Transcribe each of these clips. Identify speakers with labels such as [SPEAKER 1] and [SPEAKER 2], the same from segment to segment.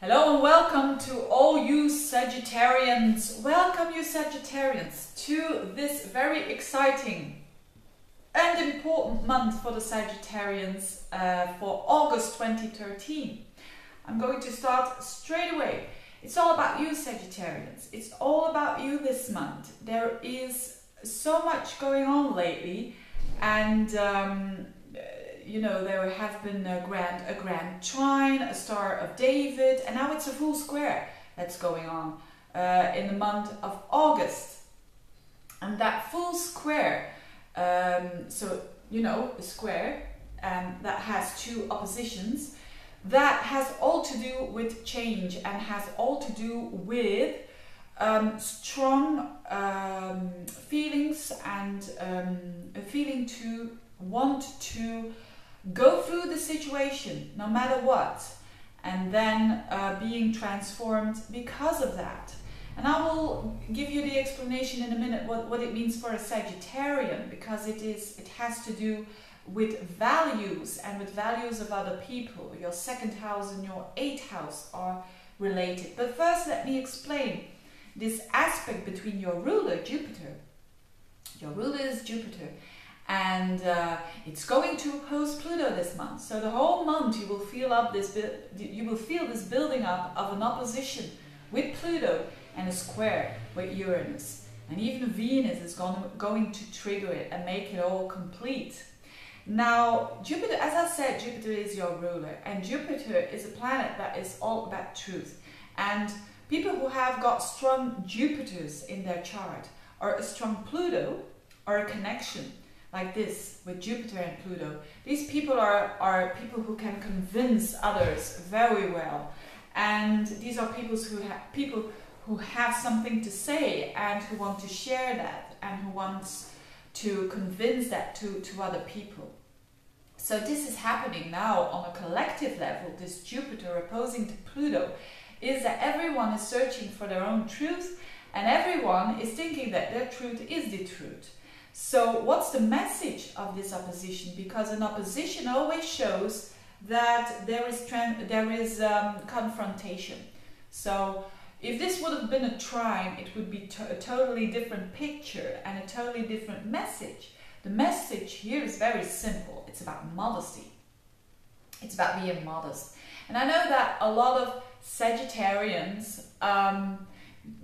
[SPEAKER 1] Hello and welcome to all you Sagittarians. Welcome you Sagittarians to this very exciting and important month for the Sagittarians for August 2013. I'm going to start straight away. It's all about you Sagittarians. It's all about you this month. There is so much going on lately, and you know, there have been a grand trine, a Star of David, and now it's a full square that's going on in the month of August. And that full square, so you know, a square that has two oppositions, that has all to do with change and has all to do with strong feelings and a feeling to want to go through the situation no matter what, and then being transformed because of that. And I will give you the explanation in a minute what it means for a Sagittarian, because it has to do with values and with values of other people. Your second house and your eighth house are related. But first let me explain this aspect between your ruler, Jupiter. Your ruler is Jupiter, and it's going to oppose Pluto this month. So the whole month you will feel this building up of an opposition with Pluto and a square with Uranus, and even Venus is going to trigger it and make it all complete. Now Jupiter, as I said, Jupiter is your ruler, and Jupiter is a planet that is all about truth. And people who have got strong Jupiters in their chart, or a strong Pluto, or a connection like this with Jupiter and Pluto, these people are people who can convince others very well. And these are people who have something to say and who want to share that and who wants to convince that to other people. So this is happening now on a collective level. This Jupiter opposing to Pluto is that everyone is searching for their own truth, and everyone is thinking that their truth is the truth. So what's the message of this opposition? Because an opposition always shows that there is confrontation. So if this would have been a trine, it would be a totally different picture and a totally different message. The message here is very simple. It's about modesty. It's about being modest. And I know that a lot of Sagittarians,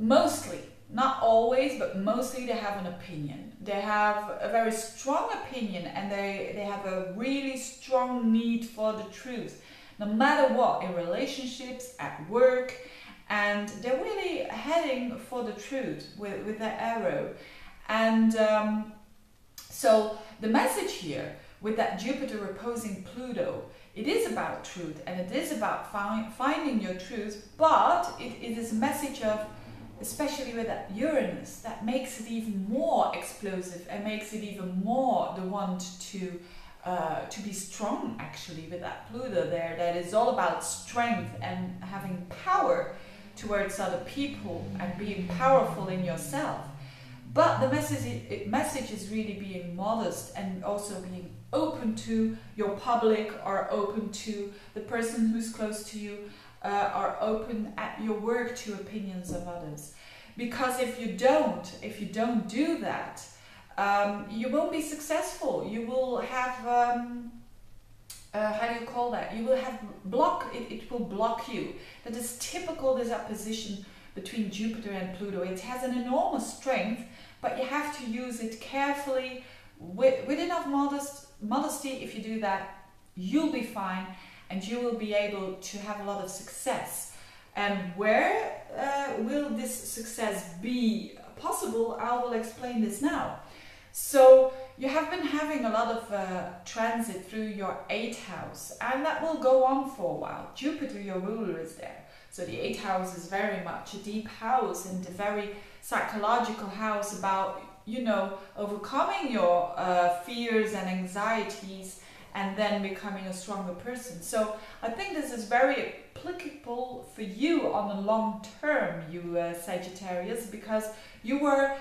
[SPEAKER 1] mostly, not always, but mostly, they have an opinion. They have a very strong opinion, and they have a really strong need for the truth, no matter what, in relationships, at work, and they're really heading for the truth with their arrow. And so the message here with that Jupiter opposing Pluto, it is about truth, and it is about finding your truth, but it is a message of, especially with that Uranus, that makes it even more explosive and makes it even more the want to be strong, actually, with that Pluto there, that is all about strength and having power towards other people and being powerful in yourself. But the message is really being modest and also being open to your public, or open to the person who's close to you, are open at your work to opinions of others. Because if you don't do that, you won't be successful. You will have how do you call that? You will have it will block you. That is typical, this opposition between Jupiter and Pluto. It has an enormous strength, but you have to use it carefully with enough modesty. If you do that, you'll be fine, and you will be able to have a lot of success. And where will this success be possible? I will explain this now. So you have been having a lot of transit through your 8th house, and that will go on for a while. Jupiter, your ruler, is there. So the 8th house is very much a deep house and a very psychological house about, you know, overcoming your fears and anxieties and then becoming a stronger person. So I think this is very applicable for you on the long term, you Sagittarius, because you are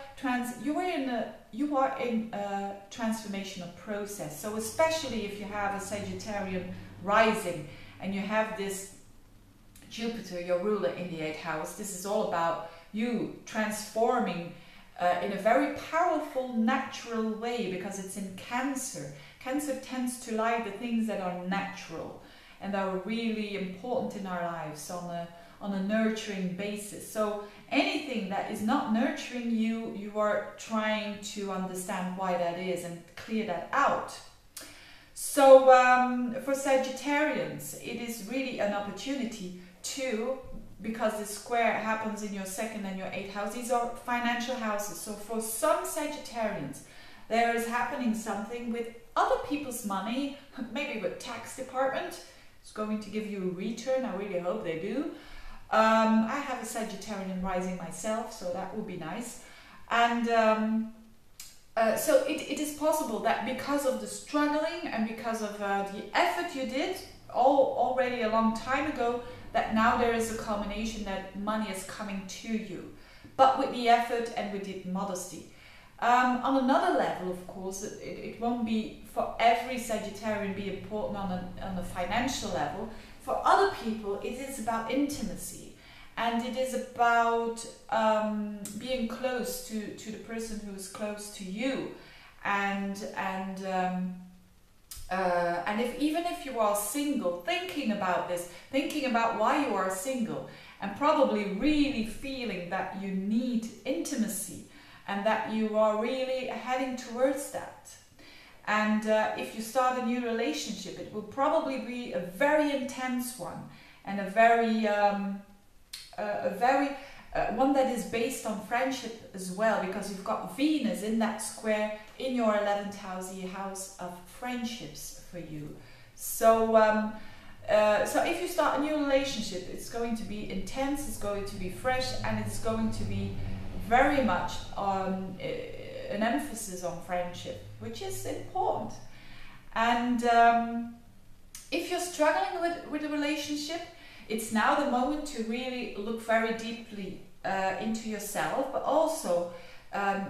[SPEAKER 1] in a transformational process. So especially if you have a Sagittarian rising and you have this Jupiter, your ruler, in the 8th house. This is all about you transforming in a very powerful, natural way, because it's in Cancer. Cancer tends to like the things that are natural and are really important in our lives on a nurturing basis. So anything that is not nurturing you, you are trying to understand why that is and clear that out. So for Sagittarians, it is really an opportunity to, because the square happens in your 2nd and your 8th house, these are financial houses. So for some Sagittarians, there is happening something with other people's money, maybe with tax department. It's going to give you a return. I really hope they do. I have a Sagittarian rising myself, so that would be nice. And so it is possible that because of the struggling and because of the effort you did already a long time ago, that now there is a culmination that money is coming to you, but with the effort and with the modesty. On another level, of course, it won't be for every Sagittarian be important on a financial level. For other people, it is about intimacy, and it is about being close to the person who is close to you, and even if you are single, thinking about this, thinking about why you are single, and probably really feeling that you need intimacy and that you are really heading towards that. And if you start a new relationship, it will probably be a very intense one, and a very one that is based on friendship as well, because you've got Venus in that square in your 11th house, the house of friendships for you. So so if you start a new relationship, it's going to be intense, it's going to be fresh, and it's going to be very much an emphasis on friendship, which is important. And if you're struggling with a relationship, it's now the moment to really look very deeply into yourself, but also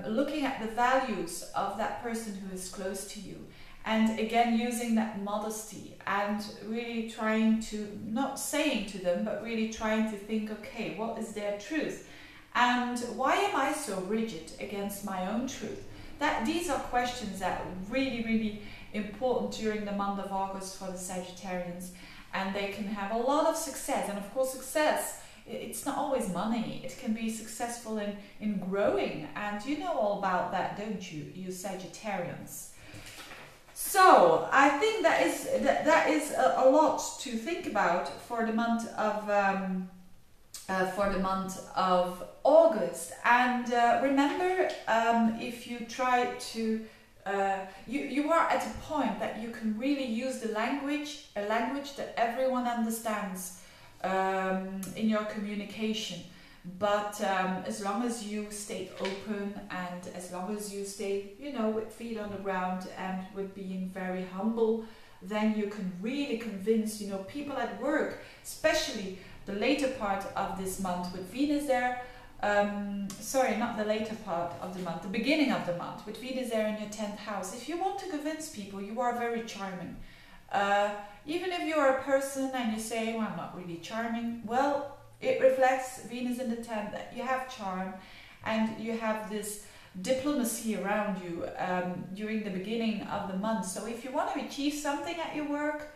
[SPEAKER 1] looking at the values of that person who is close to you. And again, using that modesty and really trying to, not saying to them, but really trying to think, okay, what is their truth? And why am I so rigid against my own truth? These are questions that are really, really important during the month of August for the Sagittarians. And they can have a lot of success. And of course, success, it's not always money. It can be successful in growing. And you know all about that, don't you, you Sagittarians? So I think that is a lot to think about for the month of August. And remember, if you try to you are at a point that you can really use a language that everyone understands in your communication. But as long as you stay open, and as long as you stay, you know, with feet on the ground and with being very humble, then you can really convince, you know, people at work, especially the later part of this month with Venus there. Sorry, not the later part of the month, the beginning of the month, with Venus there in your 10th house. If you want to convince people, you are very charming. Even if you're a person and you say, well, I'm not really charming, well, it reflects Venus in the 10th that you have charm and you have this diplomacy around you during the beginning of the month. So if you want to achieve something at your work,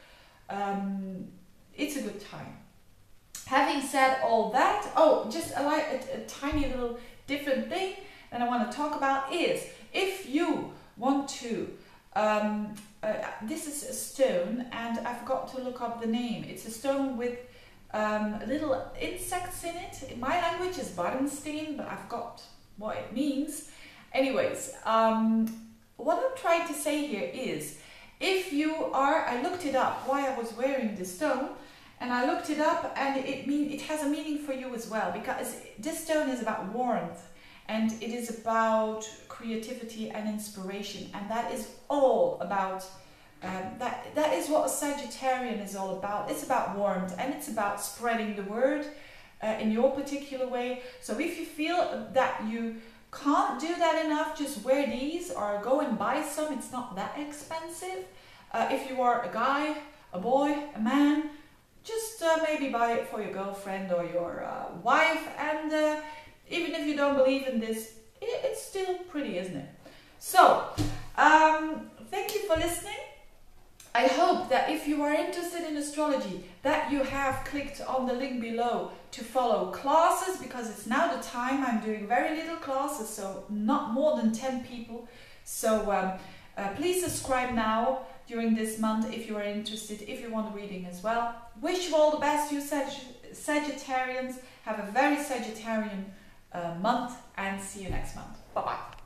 [SPEAKER 1] it's a good time. Having said all that, just a tiny little different thing that I want to talk about is, if you want to, this is a stone, and I forgot to look up the name. It's a stone with little insects in it. In my language is Barnstein, but I forgot what it means. Anyways, what I'm trying to say here is, if you are, I looked it up why I was wearing this stone, and I looked it up, and it has a meaning for you as well, because this stone is about warmth, and it is about creativity and inspiration, and that is all about that is what a Sagittarian is all about. It's about warmth, and it's about spreading the word in your particular way. So if you feel that you can't do that enough, just wear these or go and buy some. It's not that expensive. If you are a guy, a boy, a man, just maybe buy it for your girlfriend or your wife, and even if you don't believe in this, it's still pretty, isn't it? So, thank you for listening. I hope that if you are interested in astrology, that you have clicked on the link below to follow classes, because it's now the time. I'm doing very little classes, so not more than 10 people. So please subscribe now during this month if you are interested, if you want a reading as well. Wish you all the best, you Sagittarians. Have a very Sagittarian month, and see you next month. Bye-bye.